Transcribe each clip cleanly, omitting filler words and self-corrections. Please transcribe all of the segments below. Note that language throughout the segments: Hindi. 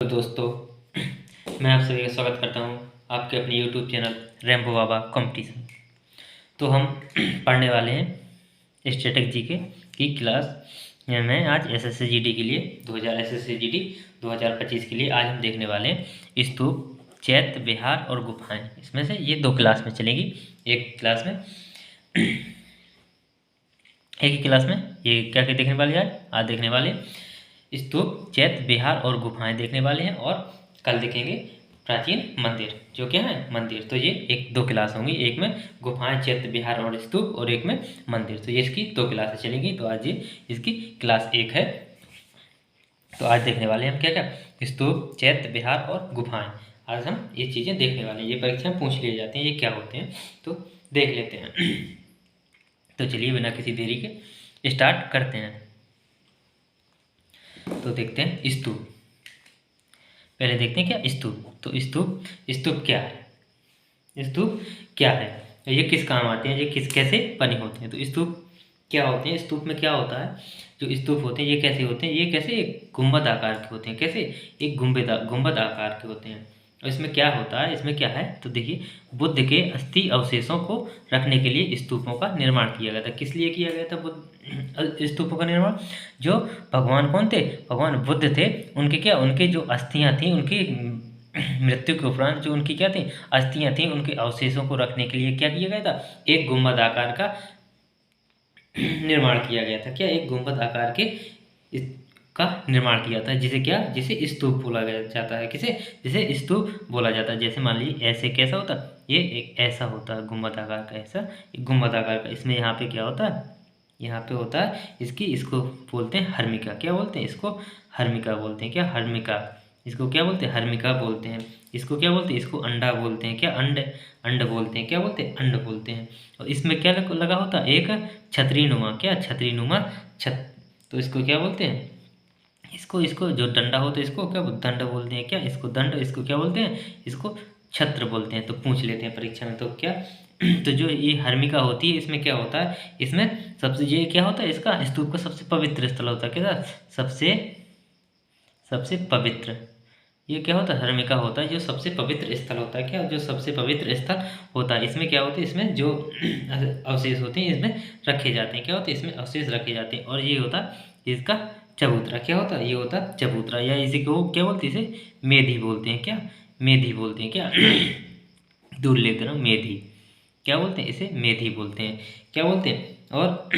तो दोस्तों, मैं आप सभी का स्वागत करता हूं आपके अपने YouTube चैनल रैम्बो बाबा कंपटीशन। तो हम पढ़ने वाले हैं स्टैटिक जीके की क्लास में। आज एसएससी जीडी के लिए 2025 के लिए आज हम देखने वाले हैं स्तूप, चैत्य विहार और गुफाएं। इसमें से ये दो क्लास में चलेगी। एक ही क्लास में ये क्या क्या देखने वाले आज देखने वाले स्तूप, चैत्य विहार और गुफाएं देखने वाले हैं, और कल देखेंगे प्राचीन मंदिर, जो क्या है मंदिर। तो ये एक दो क्लास होंगी, एक में गुफाएं, चैत्य विहार और स्तूप, और एक में मंदिर। तो ये इसकी दो क्लासें चलेंगी। तो आज ये इसकी क्लास 1 है। तो आज देखने वाले हैं हम क्या क्या, स्तूप, चैत्य विहार और गुफाएं। आज हम ये चीज़ें देखने वाले हैं। ये परीक्षा में पूछ लिए जाते हैं ये क्या होते हैं, तो देख लेते हैं। तो चलिए बिना किसी देरी के स्टार्ट करते हैं। तो देखते हैं स्तूप। पहले देखते हैं क्या स्तूप। तो स्तूप क्या है, स्तूप क्या है, ये किस काम आते हैं, ये कैसे बने होते हैं। तो स्तूप क्या होते हैं, स्तूप में क्या होता है। जो स्तूप होते हैं ये कैसे होते हैं, ये कैसे एक गुंबद आकार के होते हैं, कैसे एक गुंबद आकार के होते हैं। और इसमें क्या होता है, इसमें क्या है, तो देखिए बुद्ध के अस्थि अवशेषों को रखने के लिए स्तूपों का निर्माण किया गया था। किस लिए किया गया था बुद्ध स्तूपों का निर्माण। जो भगवान कौन थे, भगवान बुद्ध थे, उनके क्या, उनके जो अस्थियां थी, उनकी मृत्यु के उपरांत जो उनकी क्या थी, अस्थियां थी, उनके अवशेषों को रखने के लिए क्या किया गया था, एक गुंबद आकार का निर्माण किया गया था। क्या, एक गुंबद आकार के का निर्माण किया था, जिसे क्या, जिसे स्तूप बोला जाता है। किसे, जिसे स्तूप बोला जाता है। जैसे मान लीजिए ऐसे कैसा होता है, ये एक ऐसा होता है गुंबद आकार का, ऐसा एक गुंबद आकार का। इसमें यहाँ पे क्या होता है, यहाँ पे होता है इसको बोलते हैं हर्मिका। क्या बोलते हैं इसको, हर्मिका बोलते हैं। क्या, हर्मिका, इसको क्या बोलते हैं, हर्मिका बोलते हैं। इसको क्या बोलते हैं, इसको अंडा बोलते हैं। क्या, अंड बोलते हैं। क्या बोलते हैं, अंड बोलते हैं। और इसमें क्या लगा होता है, एक छतरी नुमा, क्या छतरी नुमा तो इसको क्या बोलते हैं, इसको जो डंडा होता है इसको क्या दंड बोलते हैं। क्या, इसको दंड, इसको क्या बोलते हैं, इसको छत्र बोलते हैं। तो पूछ लेते हैं परीक्षा में। तो क्या, तो जो ये हर्मिका होती है, इसमें क्या होता है, इसमें सबसे ये क्या होता है, इसका स्तूप का सबसे पवित्र स्थल होता है। क्या, सबसे पवित्र, ये क्या होता है, हर्मिका होता है, जो सबसे पवित्र स्थल होता है। क्या, जो सबसे पवित्र स्थल होता है। इसमें क्या होता है, इसमें जो अवशेष होते हैं इसमें रखे जाते हैं। क्या होते हैं, इसमें अवशेष रखे जाते हैं। और ये होता है इसका चबूतरा। क्या होता है, ये होता है चबूतरा, या इसी को क्या बोलते हैं, इसे मेधी बोलते हैं। क्या, मेधी बोलते हैं। क्या दूर लेते रहो, मेधी, क्या बोलते हैं, इसे मेधी बोलते हैं। क्या बोलते हैं, और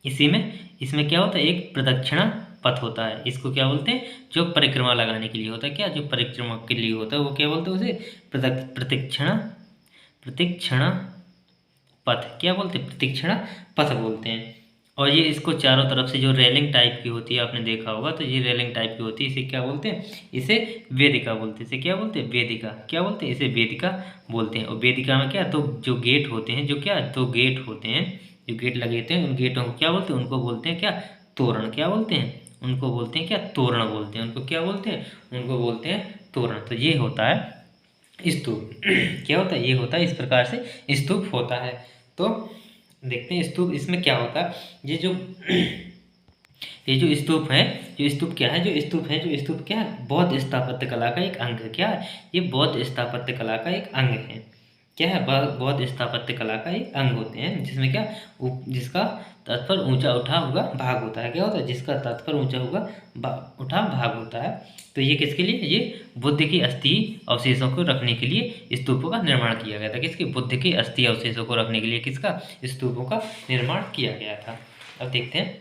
इसमें क्या होता है, एक प्रदक्षिणा पथ होता है। इसको क्या बोलते हैं, जो परिक्रमा लगाने के लिए होता है। क्या, जो परिक्रमा के लिए होता है वो क्या बोलते हैं, उसे प्रदक्षिणा पथ, क्या बोलते हैं, प्रदक्षिणा पथ बोलते हैं। और ये इसको चारों तरफ से जो रेलिंग टाइप की होती है, आपने देखा होगा, तो ये रेलिंग टाइप की होती है। इसे क्या बोलते हैं, इसे वेदिका बोलते हैं। इसे क्या बोलते हैं, वेदिका। क्या बोलते हैं, इसे वेदिका बोलते हैं। और वेदिका में क्या, तो जो गेट होते हैं, जो क्या, दो गेट होते हैं, जो गेट लगे होते हैं, उन गेटों को क्या बोलते हैं, उनको बोलते हैं क्या, तोरण। क्या बोलते हैं, उनको बोलते हैं क्या, तोरण बोलते हैं। उनको क्या बोलते हैं, उनको बोलते हैं तोरण। तो ये होता है स्तूप। क्या होता है, ये होता है, इस प्रकार से स्तूप होता है। तो देखते हैं स्तूप, इसमें क्या होता है। ये जो स्तूप है, जो स्तूप क्या है, जो स्तूप क्या है, बौद्ध स्थापत्य कला का एक अंग है। क्या है, ये बौद्ध स्थापत्य कला का एक अंग है। क्या है, बौद्ध स्थापत्य कला का एक अंग होते हैं, जिसमें क्या, जिसका तत्पर ऊंचा उठा हुआ भाग होता है। क्या होता है, जिसका तत्पर ऊंचा हुआ उठा भाग होता है। तो ये किसके लिए, ये बुद्ध की अस्थि अवशेषों को रखने के लिए स्तूपों का निर्माण किया गया था। किसके, बुद्ध के अस्थि अवशेषों को रखने के लिए किसका, स्तूपों का निर्माण किया गया था। अब देखते हैं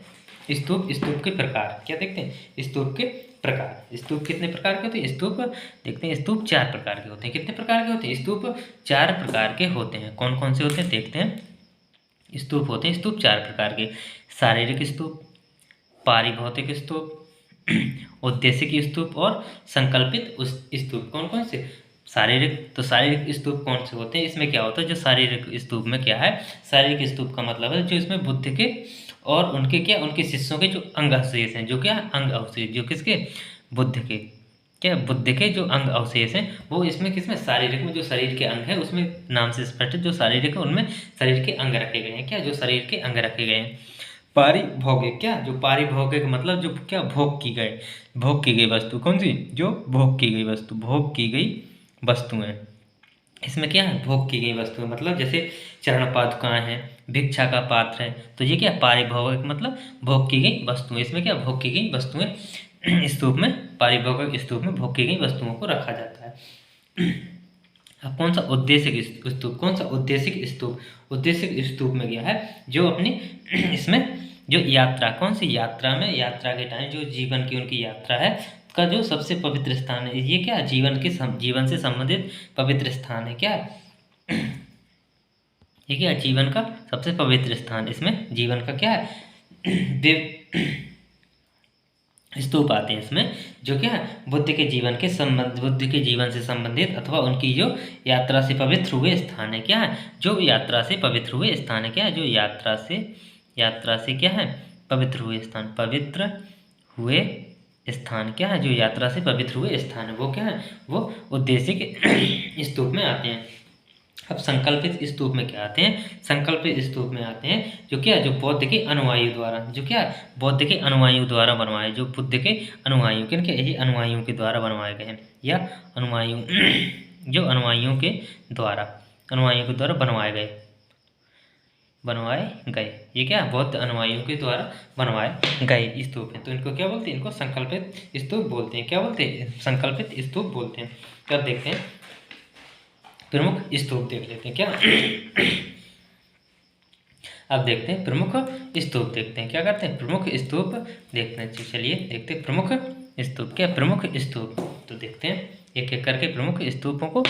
स्तूप के प्रकार। क्या देखते हैं, स्तूप के प्रकार। स्तूप कितने प्रकार के होते हैं, स्तूप देखते हैं, स्तूप 4 प्रकार के होते हैं। कितने प्रकार के होते हैं, स्तूप 4 प्रकार के होते हैं। कौन कौन से होते हैं, देखते हैं। स्तूप होते हैं, स्तूप 4 प्रकार के। शारीरिक स्तूप, पारिभौतिक स्तूप, उद्देशिक स्तूप और संकल्पित स्तूप। कौन कौन से, शारीरिक, तो शारीरिक स्तूप कौन से होते हैं, इसमें क्या होता है, जो शारीरिक स्तूप में क्या है, शारीरिक स्तूप का मतलब है जो इसमें बुद्ध के और उनके क्या, उनके शिष्यों के जो अंग अवशेष हैं, जो क्या अंग अवशेष, जो किसके, बुद्ध के, क्या, बुद्ध के जो अंग अवशेष हैं, वो इसमें किसमें, शारीरिक में, जो शरीर के अंग है उसमें नाम से स्पष्ट, जो शारीरिक है उनमें शरीर के अंग रखे गए हैं। क्या, जो शरीर के अंग रखे गए हैं। पारिभौगिक, क्या जो पारिभौगिक मतलब जो क्या भोग की गई वस्तु, कौन सी, जो भोग की गई वस्तु, भोग की गई वस्तुएं। इसमें क्या है, भोग की गई वस्तुएं मतलब जैसे चरण पादुकाएं हैं, भिक्षा का पात्र है, तो ये क्या पारिभौगिक मतलब भोग की गई वस्तुएं। इसमें क्या भोग की गई वस्तुएं स्तूप में, पारिभौगिक स्तूप में भोग की गई वस्तुओं को रखा जाता है। अब कौन सा उद्देशिक स्तूप, कौन सा उद्देशिक स्तूप, उद्देशिक स्तूप में गया है जो अपनी इसमें जो यात्रा, कौन सी यात्रा में, यात्रा के टाइम जो जीवन की उनकी यात्रा है का जो सबसे पवित्र स्थान है, ये क्या जीवन से संबंधित पवित्र स्थान है, क्या ये क्या जीवन का सबसे पवित्र स्थान, इसमें जीवन का क्या है स्तूप आते हैं इसमें, जो क्या है बुद्ध के जीवन से संबंधित अथवा उनकी जो यात्रा से पवित्र हुए स्थान है, क्या है जो यात्रा से पवित्र हुए स्थान है, क्या है जो यात्रा से क्या है पवित्र हुए स्थान, पवित्र हुए स्थान, क्या है जो यात्रा से पवित्र हुए स्थान है, वो क्या है वो उद्देशिक स्तूप में आते हैं। अब संकल्पित स्तूप में क्या आते हैं, संकल्पित स्तूप में आते हैं जो क्या, जो बुद्ध के अनुयायियों द्वारा, जो क्या बुद्ध के अनुयायियों द्वारा बनवाए, जो बुद्ध के अनुयायियों, किन के, ये अनुयायियों के द्वारा बनवाए गए हैं, या अनुयायियों जो अनुयायियों के द्वारा बनवाए गए, ये क्या बौद्ध अनुयायियों के द्वारा बनवाए गए स्तूप हैं, तो इनको क्या बोलते हैं, इनको संकल्पित स्तूप बोलते हैं, क्या बोलते हैं, संकल्पित स्तूप बोलते हैं। तब देखते हैं प्रमुख स्तूप देख लेते हैं, क्या अब देखते हैं प्रमुख स्तूप, देखते हैं क्या करते हैं, प्रमुख स्तूप देखते हैं। चलिए देखते हैं प्रमुख स्तूप, क्या प्रमुख स्तूप, तो देखते हैं एक एक करके प्रमुख स्तूपों को।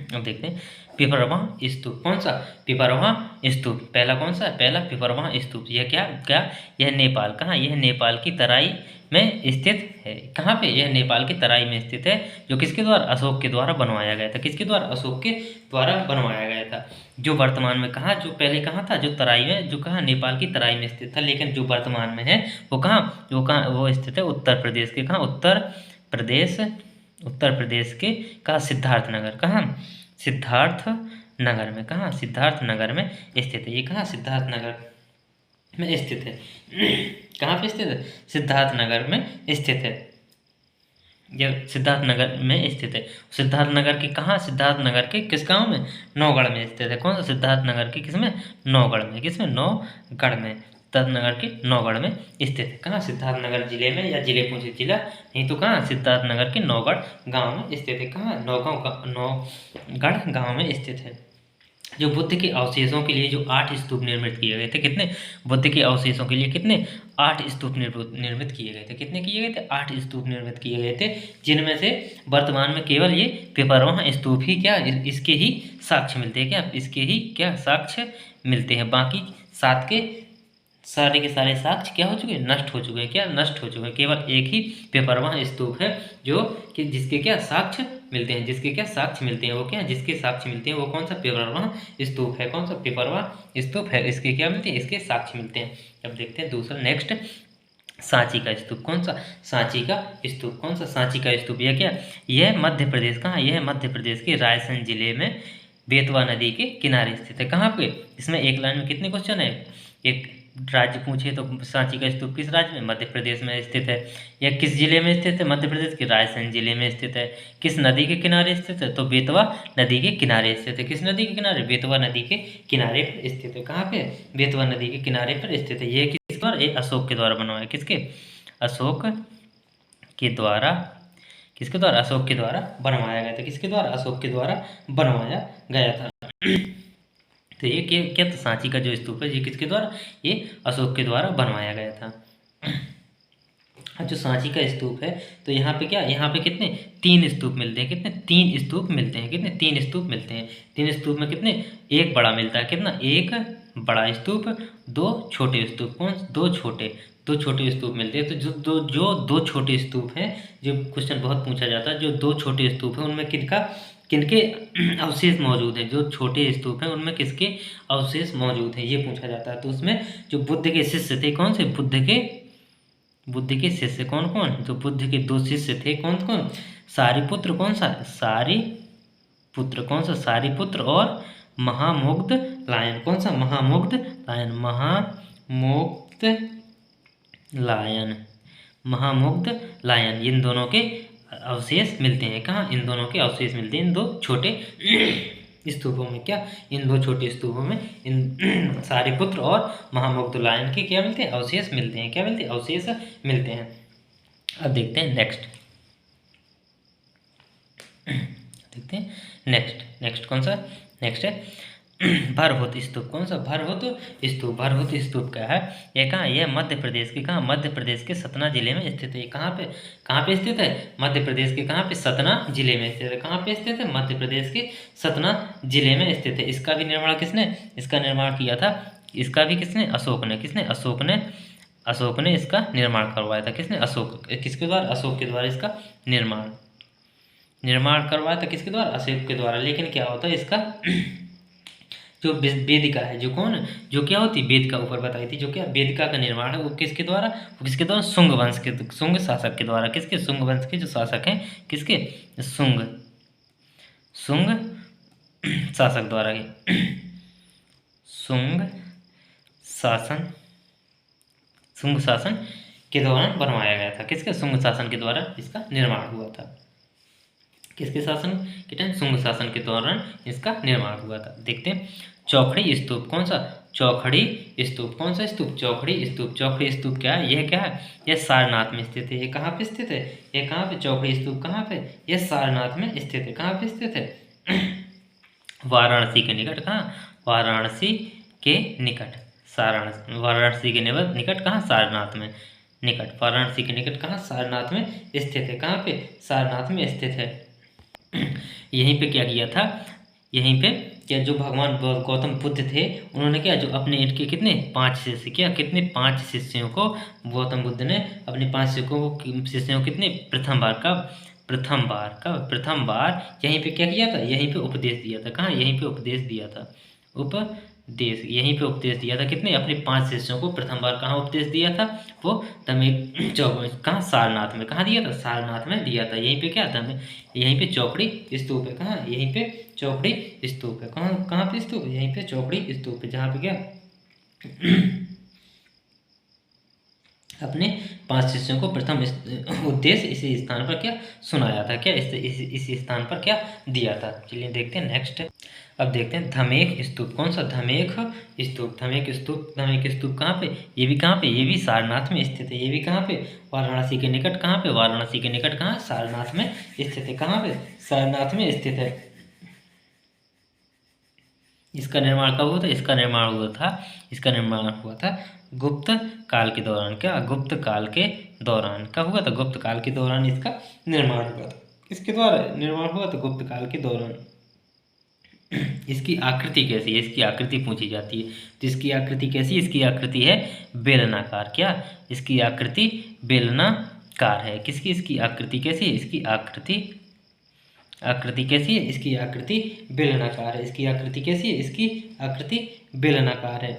अब देखते हैं पिपरवाह स्तूप, कौन सा, पिपरवाह स्तूप, पहला कौन सा, पहला पिपरवाह स्तूप, यह क्या यह नेपाल, कहाँ, यह नेपाल की तराई में स्थित है, कहाँ पे, यह नेपाल की तराई में स्थित है, जो किसके द्वारा, अशोक के द्वारा बनवाया गया था, किसके द्वारा, अशोक के द्वारा बनवाया गया था, जो वर्तमान में कहाँ, जो पहले कहाँ था, जो तराई में, जो कहाँ नेपाल की तराई में स्थित था, लेकिन जो वर्तमान में है वो कहाँ, वो स्थित है उत्तर प्रदेश के, कहाँ, उत्तर प्रदेश के कहाँ, सिद्धार्थ नगर, कहाँ, सिद्धार्थ नगर में, कहाँ, सिद्धार्थ नगर में स्थित है, ये कहाँ, सिद्धार्थ नगर में स्थित है। कहाँ पे स्थित है, सिद्धार्थ नगर में स्थित है, यह सिद्धार्थ नगर में स्थित है। सिद्धार्थ नगर की कहाँ, सिद्धार्थ नगर के किस गांव में, नौगढ़ में स्थित है, कौन सा, सिद्धार्थ नगर के किसमें, नौगढ़ में, किसमें, नौगढ़ में, सिद्धार्थ नगर के नौगढ़ में स्थित है, कहाँ, सिद्धार्थ नगर जिले में, या जिले पूछे जिला नहीं तो कहाँ, सिद्धार्थ नगर के नौगढ़ गांव में स्थित है, कहाँ, नौगढ़ गांव में स्थित है। जो बुद्ध के अवशेषों के लिए जो 8 स्तूप निर्मित किए गए थे, कितने, बुद्ध के अवशेषों के लिए कितने, 8 स्तूप निर्मित किए गए थे, कितने किए गए थे, 8 स्तूप निर्मित किए गए थे, जिनमें से वर्तमान में केवल ये पिपरवाह स्तूप ही क्या, इसके ही साक्ष्य मिलते हैं, क्या इसके ही क्या साक्ष्य मिलते हैं, बाकी 7 के सारे के सारे साक्ष्य क्या हो चुके हैं, नष्ट हो चुके हैं, क्या नष्ट हो चुके हैं, केवल एक ही पिपरवाह स्तूप है जो कि जिसके क्या साक्ष्य मिलते हैं, जिसके क्या साक्ष्य मिलते हैं, वो क्या, जिसके साक्ष्य मिलते हैं वो कौन सा, पिपरवाह स्तूप है, कौन सा, पिपरवाह स्तूप है, इसके क्या मिलते हैं, इसके साक्ष्य मिलते हैं। अब देखते हैं दूसरा नेक्स्ट, सांची का स्तूप, कौन सा, सांची का स्तूप, कौन सा, सांची का स्तूप, यह क्या, यह मध्य प्रदेश, कहाँ, यह मध्य प्रदेश के रायसेन जिले में बेतवा नदी के किनारे स्थित है, कहाँ पे, इसमें एक लाइन में कितने क्वेश्चन है, एक राज्य पूछे तो सांची का स्तूप किस राज्य में, मध्य प्रदेश में स्थित है, या किस जिले में स्थित है, मध्य प्रदेश के रायसेन जिले में स्थित है, किस नदी के किनारे स्थित है, तो बेतवा नदी के किनारे स्थित है, किस नदी के किनारे, बेतवा नदी के किनारे पर स्थित है, कहाँ पे, बेतवा नदी के किनारे पर स्थित है। ये किस द्वारा, ये अशोक के द्वारा बनवाया, किसके, अशोक के द्वारा, किसके द्वारा, अशोक के द्वारा बनवाया गया था, किसके द्वारा, अशोक के द्वारा बनवाया गया था। तो ये क्या तो सांची का जो स्तूप है ये किसके द्वारा, ये अशोक के द्वारा बनवाया गया था। अब जो सांची का स्तूप है तो यहाँ पे क्या, यहाँ पे कितने 3 स्तूप मिलते हैं, कितने 3 स्तूप मिलते हैं, कितने 3 स्तूप मिलते हैं, 3 स्तूप में कितने, एक बड़ा मिलता है, कितना, एक बड़ा स्तूप, 2 छोटे स्तूप, कौन, 2 छोटे स्तूप मिलते हैं। तो जो दो छोटे स्तूप हैं, जो क्वेश्चन बहुत पूछा जाता है, जो 2 छोटे स्तूप हैं उनमें किनके अवशेष मौजूद हैं, जो छोटे स्तूप हैं उनमें किसके अवशेष मौजूद हैं, ये पूछा जाता है। तो उसमें जो बुद्ध के शिष्य थे, कौन से, बुद्ध के शिष्य कौन कौन, जो बुद्ध के 2 शिष्य थे, कौन कौन, सारिपुत्र, कौन सा, सारिपुत्र, कौन सा, सारिपुत्र और महामुग्ध लायन। कौन सा? महामुग्ध लायन। महामुग्ध लायन, महामुग्ध लायन। इन दोनों के अवशेष मिलते हैं कहाँ? इन दोनों के अवशेष मिलते हैं इन दो छोटे स्तूपों में। क्या? इन दो छोटे स्तूपों में इन सारिपुत्र और महामुग्ध लायन के क्या मिलते हैं? अवशेष मिलते हैं। क्या मिलते हैं? अवशेष मिलते हैं। अब देखते हैं नेक्स्ट, देखते हैं नेक्स्ट कौन सा? नेक्स्ट है भरहुत स्तूप। कौन सा? भरहुत स्तूप। भरहुत स्तूप क्या है? ये कहाँ? यह मध्य प्रदेश के कहाँ? मध्य प्रदेश के सतना जिले में स्थित है। कहाँ पे? कहाँ पे स्थित है? मध्य प्रदेश के कहाँ पे? सतना जिले में स्थित है। कहाँ पे स्थित है? मध्य प्रदेश के सतना जिले में स्थित है। इसका भी निर्माण किसने? इसका निर्माण किया था, इसका भी किसने? अशोक ने। किसने? अशोक ने इसका निर्माण करवाया था। किसने? अशोक। किसके द्वारा? अशोक के द्वारा इसका निर्माण करवाया था। किसके द्वारा? अशोक के द्वारा। लेकिन क्या होता है इसका जो वेदिका है, जो कौन, जो क्या होती? वेदिका ऊपर बताई थी, जो क्या वेदिका का निर्माण है वो किसके द्वारा? वो किसके द्वारा? शुंग वंश के, शुंग शासक के द्वारा। किसके? शुंग वंश के जो शासक हैं, किसके? शुंग शासक द्वारा। शुंग शासन के दौरान बनवाया गया था। किसके? शुंग शासन के द्वारा इसका निर्माण हुआ था। किसके शासन के टाइम? शुंग शासन के दौरान इसका निर्माण हुआ था। देखते हैं चौखड़ी स्तूप। कौन सा? चौखड़ी स्तूप। कौन सा स्तूप? चौखड़ी स्तूप। चौखड़ी स्तूप क्या है? यह क्या है? यह सारनाथ में स्थित है। ये कहाँ पे स्थित है? यह कहाँ पे? चौखड़ी स्तूप कहाँ पे? यह सारनाथ में स्थित है। कहाँ पे स्थित है? वाराणसी के निकट। कहाँ? वाराणसी के निकट। वाराणसी के निकट कहाँ? सारनाथ में निकट। वाराणसी के निकट कहाँ? सारनाथ में स्थित है। कहाँ पे? सारनाथ में स्थित है। यहीं पे क्या किया था? यहीं पे क्या, जो भगवान गौतम बुद्ध थे, उन्होंने क्या, जो अपने इनके कितने 5 शिष्य, क्या कितने 5 शिष्यों को गौतम बुद्ध ने अपने 5 शिष्यों को कितने प्रथम बार यहीं पे क्या किया था? यहीं पे उपदेश दिया था। कहाँ? यहीं पे उपदेश दिया था। यहीं पे उपदेश दिया था। कितने? अपने 5 शिष्यों को प्रथम बार कहाँ उपदेश दिया था? वो तमिल कहाँ? सारनाथ में। कहाँ दिया था? सारनाथ में दिया था। यहीं पे क्या था? यहीं पे चौखड़ी स्तूप है। कहाँ? यहीं पे चौखड़ी स्तूप है। कहाँ पे स्तूप? यहीं पे चौखड़ी स्तूप है, जहाँ पे क्या अपने 5 शिष्यों को प्रथम उद्देश्य इसी स्थान पर क्या सुनाया था? क्या इसी स्थान पर क्या दिया था? चलिए देखते हैं नेक्स्ट। अब देखते हैं धमेख स्तूप। कौन सा? धमेख स्तूप। धमेख स्तूप कहाँ पे? ये भी कहाँ पे? ये भी सारनाथ में स्थित है। ये भी कहाँ पे? वाराणसी के निकट। कहाँ पे? वाराणसी के निकट कहाँ? सारनाथ में स्थित है। कहाँ पे? सारनाथ में स्थित है। इसका निर्माण कब हुआ था? इसका निर्माण हुआ था गुप्त काल के दौरान। क्या? गुप्त काल के दौरान। कब हुआ था? गुप्त काल के दौरान इसका निर्माण हुआ था। किसके द्वारा निर्माण हुआ था? गुप्त काल के दौरान। इसकी आकृति कैसी है? इसकी आकृति पूछी जाती है। तो इसकी आकृति कैसी? इसकी आकृति है बेलनाकार। क्या? इसकी आकृति बेलनाकार है। किसकी? इसकी आकृति कैसी है? इसकी आकृति कैसी है? इसकी आकृति बेलनाकार है। इसकी आकृति कैसी है? इसकी आकृति बेलनाकार है।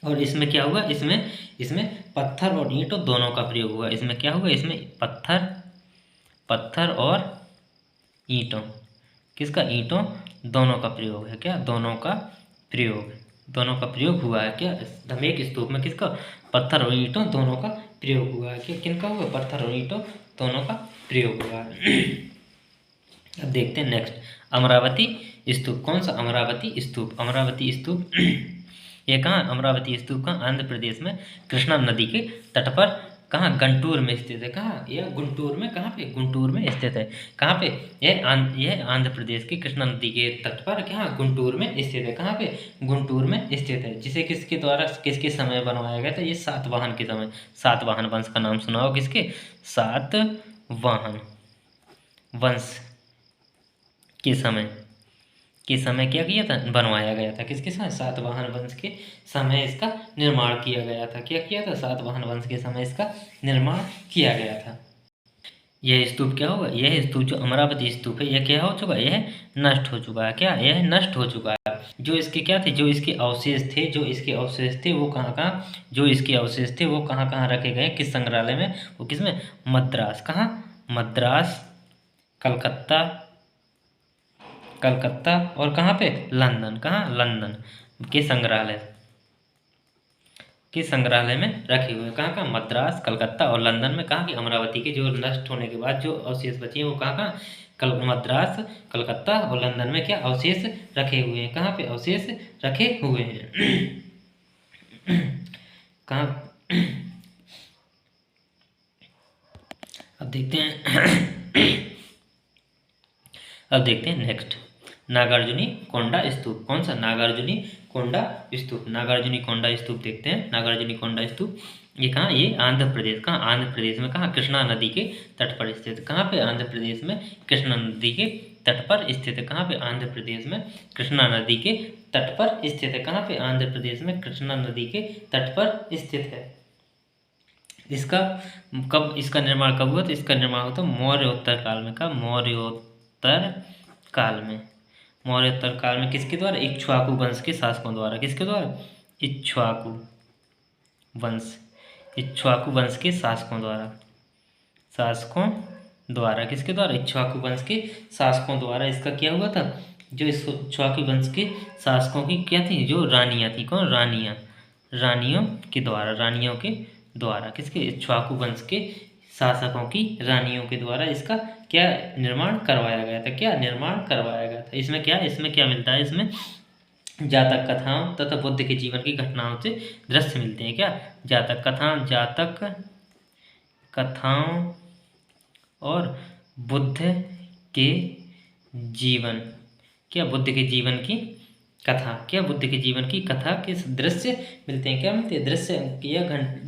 और इसमें क्या हुआ? इसमें पत्थर और ईंटों दोनों का प्रयोग हुआ। इसमें क्या हुआ? इसमें पत्थर और ईंटों, किसका? ईंटों दोनों का प्रयोग है। क्या? दोनों का प्रयोग हुआ है। क्या? धमेख स्तूप में किसका? पत्थर और ईंटों दोनों का प्रयोग हुआ है। क्या? किनका हुआ? पत्थर और ईंटों दोनों का प्रयोग हुआ है। अब देखते हैं नेक्स्ट, अमरावती स्तूप। कौन सा? अमरावती स्तूप ये कहाँ? अमरावती स्तूप कहाँ? आंध्र प्रदेश में कृष्णा नदी के तट पर कहाँ? गुंटूर में स्थित है। कहाँ? यह गुंटूर में। कहाँ पे? गुंटूर में स्थित है। कहाँ पे? यह आंध्र प्रदेश की कृष्णा नदी के तट पर कहाँ? गुंटूर में स्थित है। कहाँ पे? गुंटूर में स्थित है। जिसे किसके द्वारा किसके समय बनवाया गया था? ये सातवाहन के समय। सातवाहन वंश का नाम सुना हो? किसके? सातवाहन वंश के समय क्या किया था? बनवाया गया था। किसके समय? सातवाहन वंश के समय इसका निर्माण किया गया था। क्या किया था? सातवाहन वंश के समय इसका निर्माण किया गया था। यह स्तूप क्या होगा? यह स्तूप जो अमरावती स्तूप है, यह क्या हो चुका है? यह नष्ट हो चुका है। क्या? यह नष्ट हो चुका है। जो इसके क्या थे? जो इसके अवशेष थे वो कहाँ रखे गए? किस संग्रहालय में? वो किसमें? मद्रास। कहाँ? मद्रास, कलकत्ता कलकत्ता और कहाँ पे, लंदन, कहाँ, लंदन के संग्रहालय में रखे हुए हैं। कहाँ कहाँ, मद्रास, कलकत्ता और लंदन में। कहाँ की, अमरावती के जो नष्ट होने के बाद जो अवशेष बचे हैं वो कहाँ कहाँ, मद्रास, कलकत्ता और लंदन में क्या अवशेष रखे हुए हैं, कहाँ पे अवशेष रखे हुए हैं। कहाँ, अब देखते हैं अब देखते हैं नेक्स्ट, नागार्जुनी कोंडा स्तूप। कौन सा, नागार्जुनी कोंडा स्तूप। नागार्जुनी कोंडा स्तूप देखते हैं। नागार्जुनी कोंडा स्तूप ये कहाँ, ये आंध्र प्रदेश। कहाँ, आंध्र प्रदेश में। कहाँ, कृष्णा नदी के तट पर स्थित। कहाँ पे, आंध्र प्रदेश में कृष्णा नदी के तट पर स्थित है। कहाँ पे, आंध्र प्रदेश में कृष्णा नदी के तट पर स्थित है। कहाँ पे, आंध्र प्रदेश में कृष्णा नदी के तट पर स्थित है। इसका निर्माण कब हुआ, तो इसका निर्माण हुआ था मौर्योत्तर काल में। का, मौर्योत्तर काल में। मौर्योत्तर काल में किसके द्वारा, इक्ष्वाकु वंश के शासकों द्वारा। किसके द्वारा, इक्ष्वाकु वंश के शासकों द्वारा किसके द्वारा, इक्ष्वाकु वंश के शासकों द्वारा इसका क्या हुआ था, जो इक्ष्वाकु वंश के शासकों की क्या थी, जो रानियां थी। कौन, रानियों के द्वारा किसके, इक्ष्वाकु वंश के शासकों की रानियों के द्वारा इसका क्या निर्माण करवाया गया था। क्या निर्माण करवाया गया था। इसमें क्या मिलता है, इसमें जातक कथाओं तथा बुद्ध के जीवन की घटनाओं से दृश्य मिलते हैं। क्या, जातक कथाओं और बुद्ध के जीवन, क्या, बुद्ध के जीवन की कथा, क्या, बुद्ध के जीवन की कथा के दृश्य मिलते हैं। क्या मिलते हैं,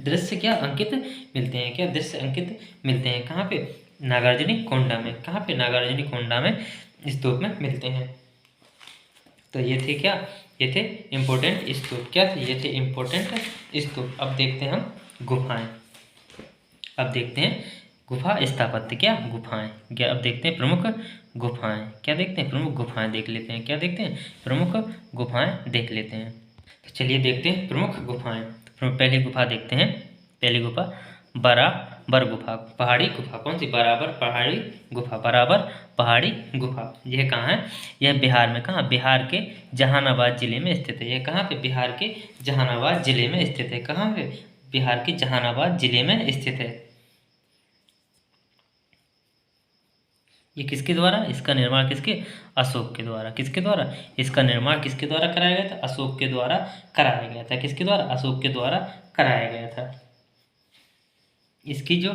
दृश्य क्या अंकित मिलते हैं। क्या, दृश्य अंकित मिलते हैं। कहाँ पे, नागार्जुनी कोंडा में। कहाँ पे, नागार्जुनी कोंडा में स्तूप में मिलते हैं। तो ये थे क्या, ये थे इम्पोर्टेंट स्तूप। क्या थे, ये थे इम्पोर्टेंट स्तूप। अब देखते हैं हम गुफाएं। अब देखते हैं गुफा स्थापत्य, क्या, गुफाएं। क्या, अब देखते हैं प्रमुख गुफाएं। क्या देखते हैं, प्रमुख गुफाएं देख लेते हैं। क्या देखते हैं, प्रमुख गुफाएं देख लेते हैं। तो चलिए देखते हैं प्रमुख गुफाएं। पहली गुफा देखते हैं। पहली गुफा बराबर गुफा, पहाड़ी गुफा। कौन सी, बराबर पहाड़ी गुफा। बराबर पहाड़ी गुफा यह कहाँ है, यह बिहार में। कहाँ, बिहार के जहानाबाद जिले में स्थित है। यह कहाँ पे, बिहार के जहानाबाद जिले में स्थित है। कहाँ पे, बिहार के जहानाबाद जिले में स्थित है। ये किसके द्वारा, इसका निर्माण किसके, अशोक के द्वारा। किसके द्वारा, इसका निर्माण किसके द्वारा कराया गया था, अशोक के द्वारा कराया गया था। किसके द्वारा, अशोक के द्वारा कराया गया था। इसकी जो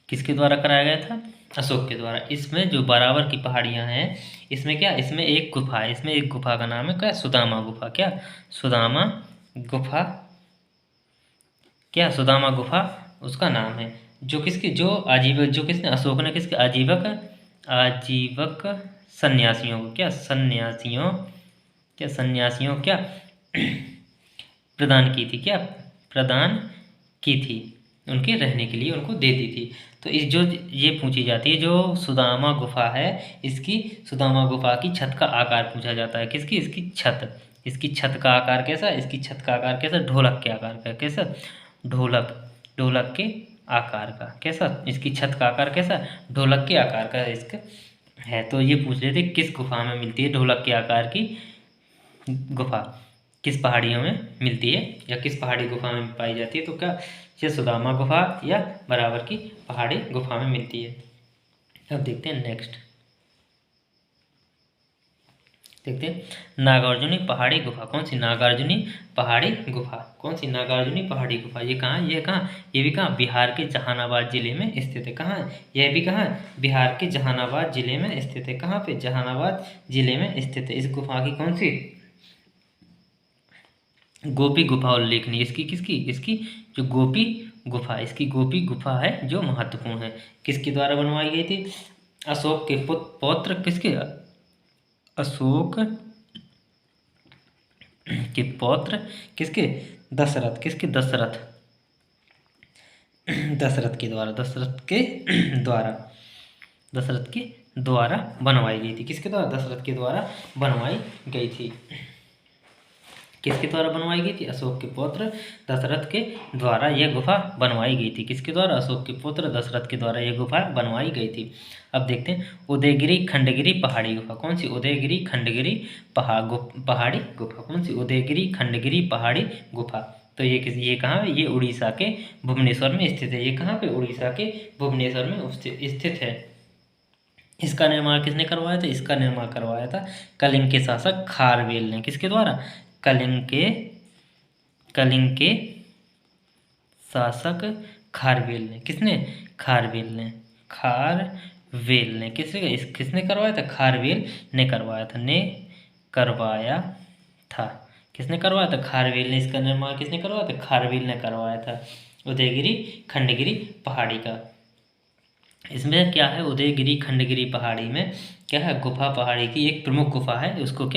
किसके द्वारा कराया गया था, अशोक के द्वारा। इसमें जो बराबर की पहाड़ियां हैं, इसमें क्या, इसमें एक गुफा है। इसमें एक गुफा का नाम है क्या, सुदामा गुफा। क्या, सुदामा गुफा। क्या, सुदामा गुफा उसका नाम है। जो किसकी, जो आजीवक, जो किसने, अशोक ने किसके, आजीवक सन्यासियों को, क्या, सन्यासियों क्या प्रदान की थी। क्या, प्रदान की थी, उनके रहने के लिए उनको दे दी थी। तो इस जो ये पूछी जाती है, जो सुदामा गुफा है, इसकी सुदामा गुफा की छत का आकार पूछा जाता है। किसकी, इसकी छत। इसकी छत का आकार कैसा, इसकी छत का आकार कैसा, ढोलक के आकार का। कैसा, ढोलक के आकार का। कैसा, इसकी छत का आकार कैसा, ढोलक के आकार का इसका है। तो ये पूछ रहे थे किस गुफा में मिलती है ढोलक के आकार की गुफा, किस पहाड़ियों में मिलती है या किस पहाड़ी गुफा में पाई जाती है। तो क्या, ये सुदामा गुफा या बराबर की पहाड़ी गुफा में मिलती है। अब देखते हैं नेक्स्ट, देखते हैं नागार्जुनी पहाड़ी गुफा। कौन सी, नागार्जुनी पहाड़ी गुफा। कौन सी, नागार्जुनी पहाड़ी गुफा। ये कहाँ, ये कहाँ, ये भी कहाँ, बिहार के जहानाबाद जिले में स्थित है। कहाँ, यह भी कहाँ, बिहार के जहानाबाद जिले में स्थित है। कहाँ पे, जहानाबाद जिले में स्थित है। इस गुफा की कौन सी, गोपी गुफा उल्लेखनीय। इसकी किसकी, इसकी जो गोपी गुफा, इसकी गोपी गुफा है जो महत्वपूर्ण है। किसके द्वारा बनवाई गई थी, अशोक के पौत्र, किसके, अशोक के पौत्र, किसके, दशरथ। किसके, दशरथ के द्वारा, दशरथ के द्वारा बनवाई गई थी। किसके द्वारा, दशरथ के द्वारा बनवाई गई थी। किसके द्वारा बनवाई गई थी? अशोक के पुत्र दशरथ के द्वारा यह गुफा बनवाई गई थी। किसके द्वारा? अशोक के पुत्र दशरथ के द्वारा यह गुफा बनवाई गई थी। अब देखते हैं उदयगिरी खंडगिरी पहाड़ी गुफा। कौन सी? उदयगिरी खंडगिरी पहाड़ी गुफा। कौन सी? उदयगिरी खंडगिरी पहाड़ी गुफा। तो ये कहाँ है? ये उड़ीसा के भुवनेश्वर में स्थित है। ये कहाँ पे? उड़ीसा के भुवनेश्वर में स्थित है। इसका निर्माण किसने करवाया था? इसका निर्माण करवाया था कलिंग के शासक खारवेल ने। किसके द्वारा? कलिंग के शासक खारवेल ने। किसने? खारवेल ने किसने करवाया था? खारवेल ने करवाया था। किसने करवाया था? खारवेल ने। इसका निर्माण किसने करवाया था? खारवेल ने करवाया था उदयगिरी खंडगिरी पहाड़ी का। इसमें क्या है? उदयगिरी खंडगिरी पहाड़ी में क्या है? गुफा पहाड़ी की एक प्रमुख गुफा है। उसको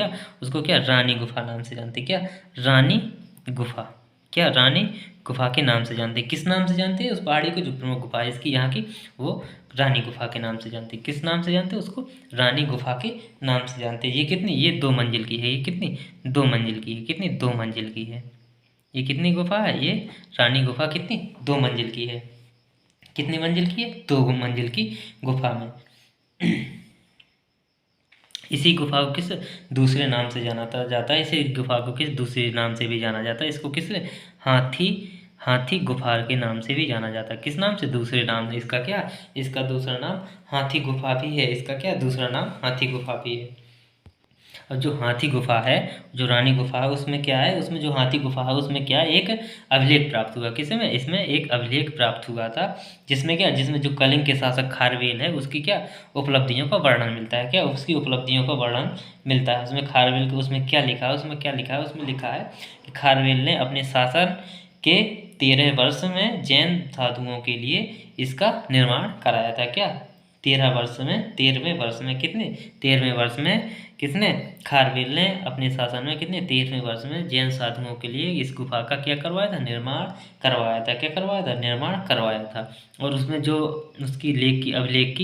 क्या रानी गुफा नाम से जानते। क्या? रानी गुफा। क्या? रानी गुफा के नाम से जानते। किस नाम से जानते हैं? उस पहाड़ी को जो प्रमुख गुफा है इसकी यहाँ की, वो रानी गुफा के नाम से जानते। किस नाम से जानते हैं उसको? रानी गुफा के नाम से जानते। ये कितनी? ये 2 मंजिल की है। ये कितनी? 2 मंजिल की है। कितनी? 2 मंजिल की है। ये कितनी गुफा है? ये रानी गुफा कितनी? 2 मंजिल की है। कितनी मंजिल की है? 2 मंजिल की गुफा में इसी गुफा को किस दूसरे नाम से जाना जाता है? इसी गुफा को किस दूसरे नाम से भी जाना जाता है? इसको किस हाथी गुफा के नाम से भी जाना जाता है। किस नाम से? दूसरे नाम से। इसका क्या? इसका दूसरा नाम हाथी गुफा भी है। इसका क्या? दूसरा नाम हाथी गुफा भी है। और जो हाथी गुफा है, जो रानी गुफा है, उसमें क्या है? उसमें जो हाथी गुफा है उसमें क्या है? एक अभिलेख प्राप्त हुआ। किस में? इसमें एक अभिलेख प्राप्त हुआ था जिसमें क्या? जिसमें जो कलिंग के शासक खारवेल है उसकी क्या उपलब्धियों का वर्णन मिलता है। क्या? उसकी उपलब्धियों का वर्णन मिलता है। उसमें खारवेल के उसमें क्या लिखा है? उसमें लिखा है कि खारवेल ने अपने शासन के 13 वर्ष में जैन साधुओं के लिए इसका निर्माण कराया था। क्या? 13वें वर्ष में कितने? 13वें वर्ष में किसने? खारवेल ने अपने शासन में कितने? 13वें वर्ष में जैन साधुओं के लिए इस गुफा का क्या करवाया था? निर्माण करवाया था। क्या करवाया था? निर्माण करवाया था। और उसमें जो उसकी अभिलेख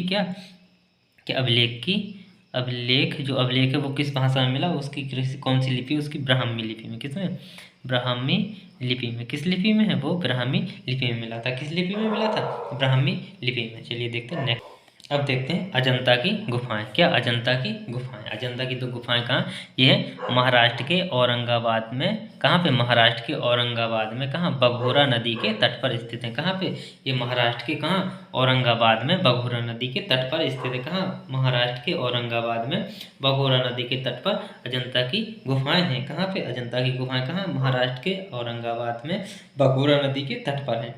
है वो किस भाषा में मिला? उसकी कौन सी लिपि? उसकी ब्राह्मी लिपि में। किसमें? ब्राह्मी लिपि में। किस लिपि में है वो? ब्राह्मी लिपि में मिला था। किस लिपि में मिला था? ब्राह्मी लिपि में। चलिए देखते हैं नेक्स्ट। अब देखते हैं अजंता की गुफाएं। क्या? अजंता की गुफाएं। अजंता की 2 गुफाएं कहाँ? ये है महाराष्ट्र के औरंगाबाद में। कहाँ पे? महाराष्ट्र के औरंगाबाद में। कहाँ? बघोरा नदी के तट पर स्थित है। कहाँ पे? ये महाराष्ट्र के कहाँ? औरंगाबाद में बघोरा नदी के तट पर स्थित है। कहाँ? महाराष्ट्र के औरंगाबाद में बघोरा नदी के तट पर अजंता की गुफाएं हैं। कहाँ पे? अजंता की गुफाएं कहाँ? महाराष्ट्र के औरंगाबाद में बघोरा नदी के तट पर है।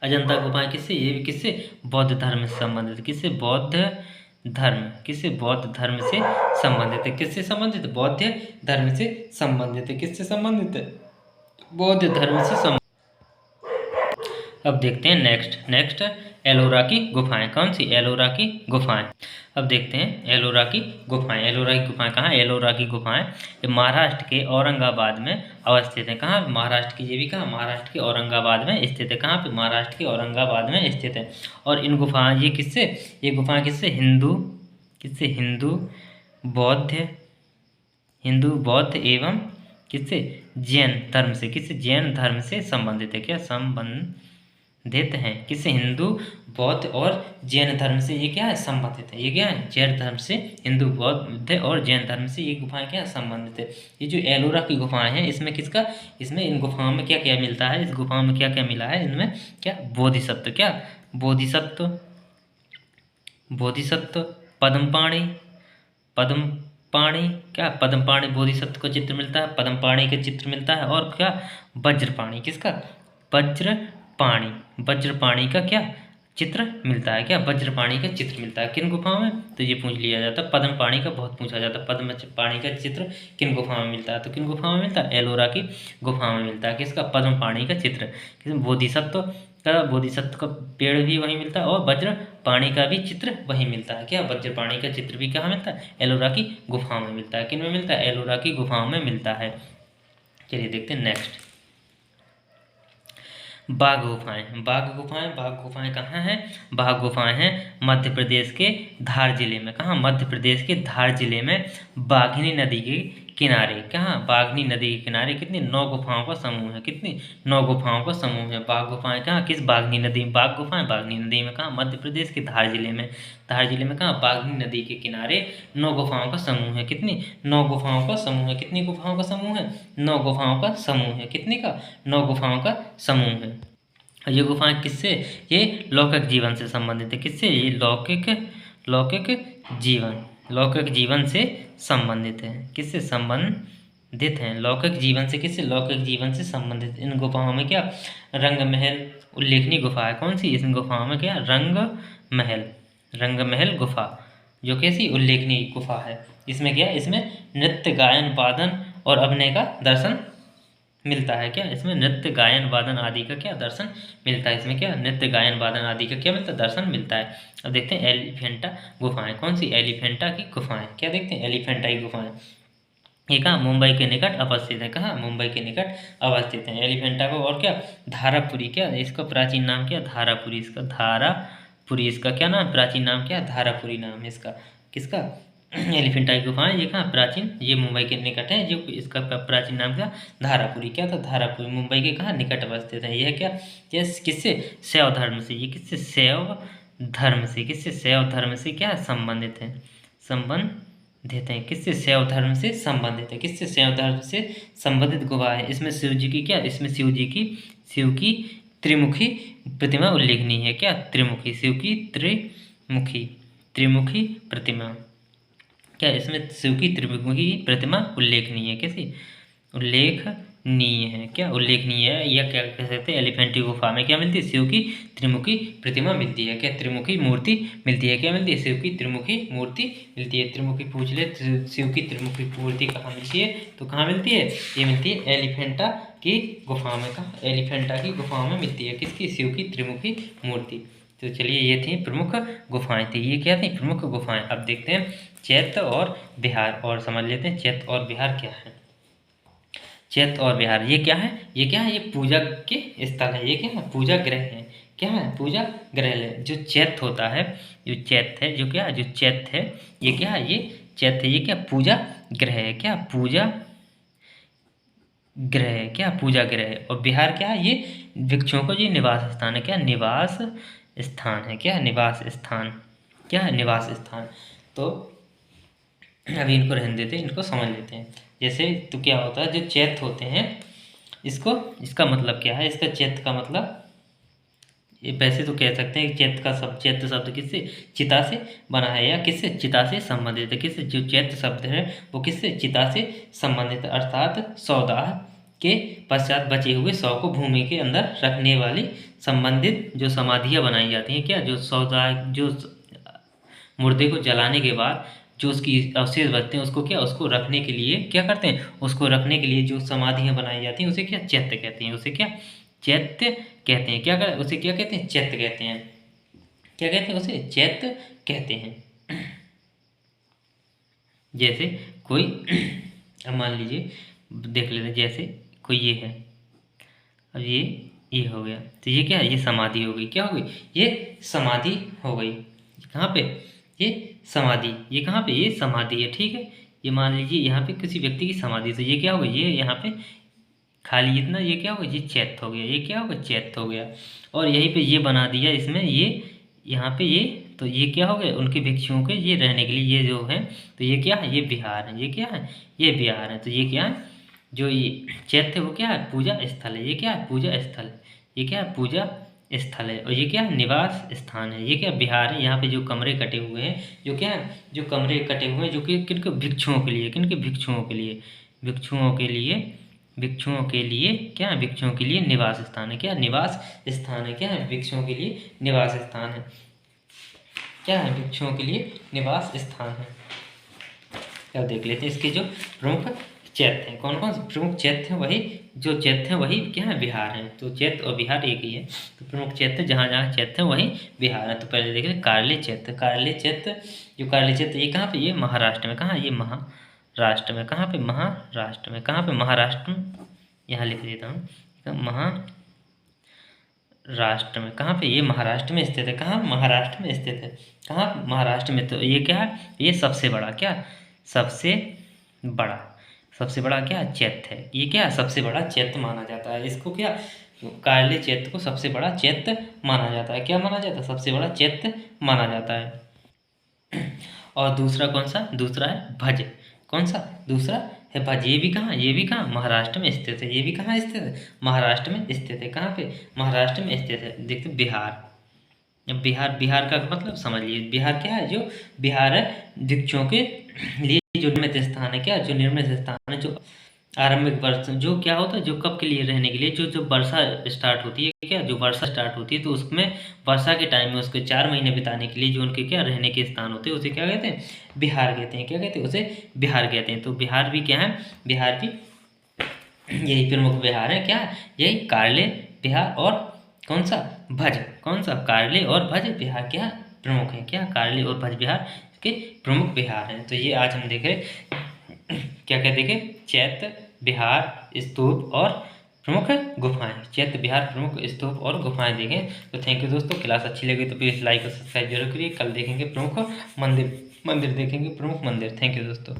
अजंता गुफाएं किससे? ये भी किससे? बौद्ध धर्म से संबंधित। किससे? बौद्ध धर्म। किससे? बौद्ध धर्म से संबंधित है। किससे संबंधित? बौद्ध धर्म से संबंधित है। किससे संबंधित है? बौद्ध धर्म से संबंधित। अब देखते हैं नेक्स्ट एलोरा की गुफाएं। कौन सी? एलोरा की गुफाएं। अब देखते हैं एलोरा की गुफाएं। एलोरा की गुफाएं कहाँ? एलोरा की गुफाएं ये महाराष्ट्र के औरंगाबाद में अवस्थित है। कहाँ? महाराष्ट्र की। ये भी कहाँ? महाराष्ट्र के औरंगाबाद में स्थित है। कहाँ पे? महाराष्ट्र के औरंगाबाद में स्थित है। और इन गुफाएं ये गुफाएं किससे? हिंदू बौद्ध एवं किससे? जैन धर्म से। किससे? जैन धर्म से संबंधित है। क्या? संबंधित हैं। किससे? हिंदू बौद्ध और जैन धर्म से ये क्या है? संबंधित है। ये क्या है? जैन धर्म से, हिंदू बौद्ध और जैन धर्म से ये गुफाएं क्या संबंधित है। ये जो एलोरा की गुफाएं हैं इसमें किसका? इसमें इन गुफाओं में क्या क्या मिलता है? इस गुफाओं में क्या क्या मिला है? इनमें क्या? बोधिसत्व। क्या? बोधिसत्व पद्मपाणि। क्या? पद्मपाणि बोधिसत्व का चित्र मिलता है। पद्मपाणि का चित्र मिलता है। और क्या? वज्रपाणि। किसका? वज्रपाणि का क्या चित्र मिलता है। क्या? वज्रपाणि का चित्र मिलता है। किन गुफाओं में? तो ये पूछ लिया जाता है। पद्मपाणि का बहुत पूछा जाता है। पद्मपाणि का चित्र किन गुफाओं में मिलता है? तो किन गुफाओं में मिलता है? एलोरा की गुफाओं में मिलता है। किसका? पद्मपाणि का चित्र। किस? बोधिसत्व का पेड़ भी वहीं मिलता है। और वज्रपाणि का भी चित्र वहीं मिलता है। क्या? वज्रपाणि का चित्र भी कहाँ मिलता है? एलोरा की गुफाओं में मिलता है। किन में मिलता है? एलोरा की गुफाओं में मिलता है। चलिए देखते हैं नेक्स्ट। बाघ गुफाएं कहाँ हैं? बाघ गुफाएं हैं मध्य प्रदेश के धार जिले में। कहाँ? मध्य प्रदेश के धार जिले में बाघिनी नदी के किनारे, कहाँ, बागनी नदी के किनारे कितनी 9 गुफाओं का समूह है, कितनी 9 गुफाओं का समूह है। बाघ गुफाएं कहाँ, किस बागनी नदी में, बाघ गुफाएं बागनी नदी में कहाँ, मध्य प्रदेश के धार जिले में। धार जिले में कहाँ, बागनी नदी के किनारे 9 गुफाओं का समूह है, कितनी 9 गुफाओं का समूह है। कितनी गुफाओं का समूह है, 9 गुफाओं का समूह है। कितने का, 9 गुफाओं का समूह है। और ये गुफाएं किससे, ये लौकिक जीवन से संबंधित है। किससे, ये लौकिक जीवन से संबंधित है। किससे संबंधित हैं, लौकिक जीवन से। किससे, लौकिक जीवन से संबंधित। इन गुफाओं में क्या, रंग महल उल्लेखनीय गुफा है। कौन सी, इन गुफाओं में क्या, रंग महल गुफा, जो कैसी, उल्लेखनीय गुफा है। इसमें क्या, इसमें नृत्य गायन वादन और अभिनय का दर्शन मिलता है। क्या, इसमें नृत्य गायन वादन आदि का क्या, दर्शन मिलता है। इसमें क्या, नृत्य गायन वादन आदि का क्या मिलता है, दर्शन मिलता है। अब देखते हैं एलिफेंटा गुफाएं। कौन सी, एलिफेंटा की गुफाएं। क्या देखते हैं, एलिफेंटा की गुफाएं। ये कहाँ, मुंबई के निकट अवस्थित है। कहाँ, मुंबई के निकट अवस्थित है एलिफेंटा को। और क्या, धारापुरी, क्या इसका प्राचीन नाम, क्या, धारापुरी। इसका धारापुरी, इसका क्या नाम, प्राचीन नाम क्या, धारापुरी नाम है इसका। किसका, एलिफेंटा की गुफाएं। ये कहाँ, प्राचीन, ये मुंबई के निकट है। जो इसका प्राचीन नाम क्या, धारापुरी। क्या था, धारापुरी। मुंबई के कहाँ, निकट अवस्थित है। यह क्या, ये किससे, शैव धर्म से। ये किससे, शैव धर्म से। किससे, शैव धर्म से क्या संबंधित है, संबंधित है। किससे, शैव धर्म से संबंधित है। किससे, शैव धर्म से संबंधित गुफा है। इसमें शिव जी की क्या, इसमें शिव की त्रिमुखी प्रतिमा उल्लेखनीय है। क्या, त्रिमुखी, शिव की त्रिमुखी प्रतिमा। क्या, इसमें शिव की त्रिमुखी प्रतिमा उल्लेखनीय है। कैसी, उल्लेखनीय है। क्या, उल्लेखनीय है। या क्या कह सकते हैं, एलिफेंटी गुफा में क्या मिलती है, शिव की त्रिमुखी प्रतिमा मिलती है। क्या, त्रिमुखी मूर्ति मिलती है। क्या मिलती है, शिव की त्रिमुखी मूर्ति मिलती है। त्रिमुखी पूछ ले, शिव की त्रिमुखी मूर्ति कहाँ मिलती है, तो कहाँ मिलती है, ये मिलती है एलिफेंटा की गुफाओं में। कहाँ, एलिफेंटा की गुफाओं में मिलती है। किसकी, शिव की त्रिमुखी मूर्ति। तो चलिए, ये थी प्रमुख गुफाएं थी। ये क्या थी, प्रमुख गुफाएं। अब देखते हैं चैत्य और विहार, और समझ लेते हैं चैत्य और विहार क्या है। चैत्य और विहार ये क्या है, ये क्या है, ये पूजा के स्थल है। ये क्या है, पूजा गृह है। क्या है, पूजा गृह है। जो चैत्य होता है, जो चैत्य है, जो क्या, जो चैत्य है, ये क्या है, ये चैत्य है। ये क्या, पूजा गृह है। क्या, पूजा ग्रह है। क्या, पूजा ग्रह है। और विहार क्या है, ये वृक्षों को, ये निवास स्थान है। क्या, निवास स्थान है। क्या, निवास स्थान। क्या है, निवास स्थान। तो अभी इनको रहने देते हैं, इनको समझ लेते हैं। जैसे तो क्या होता है, जो चैत्य होते हैं, इसको, इसका मतलब क्या है, इसका चैत्य का मतलब, ये वैसे तो कह सकते हैं कि चैत्य शब्द किससे, चिता से बना है, या किससे, चिता से संबंधित है। किससे, जो चैत्य शब्द है वो किससे, चिता से संबंधित है। अर्थात सौदाह के पश्चात बचे हुए शव को भूमि के अंदर रखने वाली संबंधित जो समाधियाँ बनाई जाती हैं। क्या, जो सौदाह, जो मुर्दे को जलाने के बाद जो उसकी अवशेष बचते हैं, उसको क्या, उसको रखने के लिए क्या करते हैं, उसको रखने के लिए जो समाधियाँ बनाई जाती हैं, उसे क्या, चैत्य कहते हैं। उसे क्या, चैत्य कहते हैं। क्या कर, उसे क्या कहते हैं, चैत्य कहते हैं। क्या कहते हैं, उसे चैत्य कहते हैं। जैसे कोई अब मान लीजिए, देख लेते हैं, जैसे कोई ये है, अब ये हो गया, तो ये क्या है, ये समाधि हो गई। क्या हो गई, ये समाधि हो गई। कहाँ पे, ये समाधि, ये कहाँ पे, ये समाधि है। ठीक है, ये मान लीजिए यहाँ पे किसी व्यक्ति की समाधि, तो ये क्या हो गई, ये यहाँ पे खाली इतना, ये क्या हो गया, ये चैत्य हो गया। ये क्या हो गया, चैत्य हो गया। और यहीं पे ये बना दिया इसमें, ये यहाँ पे ये, तो ये क्या हो गया, उनके भिक्षुओं के ये रहने के लिए, ये जो है, तो ये क्या है, ये विहार है। ये क्या है, ये विहार है। तो ये क्या है, जो ये चैत्य वो क्या है, पूजा स्थल है। ये क्या है, पूजा स्थल है। ये क्या है, पूजा स्थल है। और ये क्या है, निवास स्थान है। ये क्या, विहार है। यहाँ पे जो कमरे कटे हुए हैं, जो क्या है, जो कमरे कटे हुए हैं, जो कि किनके, भिक्षुओं के लिए, किनके, भिक्षुओं के लिए, भिक्षुओं के लिए, भिक्षुओं के लिए क्या है, भिक्षुओं के लिए निवास स्थान है। क्या, निवास स्थान है। क्या है, भिक्षुओं के लिए निवास स्थान है। क्या है, भिक्षुओं के लिए निवास स्थान है। अब देख लेते हैं इसके जो प्रमुख चैत्य हैं, कौन कौन से प्रमुख चैत्य हैं, वही जो चैत्य हैं वही क्या है, विहार हैं। तो चैत्य और विहार एक ही है। तो प्रमुख चैत्य जहाँ जहाँ चैत्य हैं वही विहार है। तो पहले देख लें कार्ले चैत्य। कार्ले चैत्य, जो कार्ले चैत्य, ये कहाँ पे, ये महाराष्ट्र में। कहाँ, ये महाराष्ट्र में। कहाँ पे, महाराष्ट्र में। कहाँ पे, महाराष्ट्र में, यहाँ लिख देता हूँ, महाराष्ट्र में। कहाँ पे, ये महाराष्ट्र में स्थित है। कहाँ, महाराष्ट्र में स्थित है। कहाँ, महाराष्ट्र में। तो ये क्या है, ये सबसे बड़ा, क्या, सबसे बड़ा, सबसे बड़ा क्या चैत्य है, ये क्या सबसे बड़ा चैत्य माना जाता है। इसको क्या कार्ले चैत्य को सबसे बड़ा चैत्य माना जाता है। क्या माना जाता है? सबसे बड़ा चैत्य माना जाता है। और दूसरा कौन सा? दूसरा है भज। कौन सा? दूसरा है भज। ये भी कहाँ? ये भी कहाँ? महाराष्ट्र में स्थित है। ये भी कहाँ स्थित है? महाराष्ट्र में स्थित है। कहाँ पे? महाराष्ट्र में स्थित है। देखते बिहार। अब बिहार, बिहार का मतलब समझ लीजिए, बिहार क्या है? जो बिहार है वृक्षों के लिए जो निर्मित स्थान है। क्या? जो निर्मित स्थान है, जो आरंभिक वर्ष, जो क्या होता है, जो कब के लिए रहने के लिए, जो जो वर्षा स्टार्ट होती है, क्या जो वर्षा स्टार्ट होती है तो उसमें वर्षा के टाइम में उसके 4 महीने बिताने के लिए जो उनके क्या रहने के स्थान होते हैं, उसे क्या कहते हैं? बिहार कहते हैं। क्या कहते हैं? उसे बिहार कहते हैं। तो बिहार भी क्या है? बिहार भी यही प्रमुख बिहार है। क्या? यही कार्ले बिहार और कौन सा? भज। कौन सा? कार्ले और भज बिहार क्या प्रमुख है? क्या? कार्ले और भज बिहार के प्रमुख बिहार हैं। तो ये आज हम देखे क्या क्या देखे? चैत्य, बिहार, स्तूप और प्रमुख गुफाएं। चैत्य, बिहार, प्रमुख स्तूप और गुफाएं देखें। तो थैंक यू दोस्तों। क्लास अच्छी लगी तो प्लीज़ लाइक और सब्सक्राइब जरूर करिए। कल देखेंगे प्रमुख मंदिर, मंदिर देखेंगे, प्रमुख मंदिर। थैंक यू दोस्तों।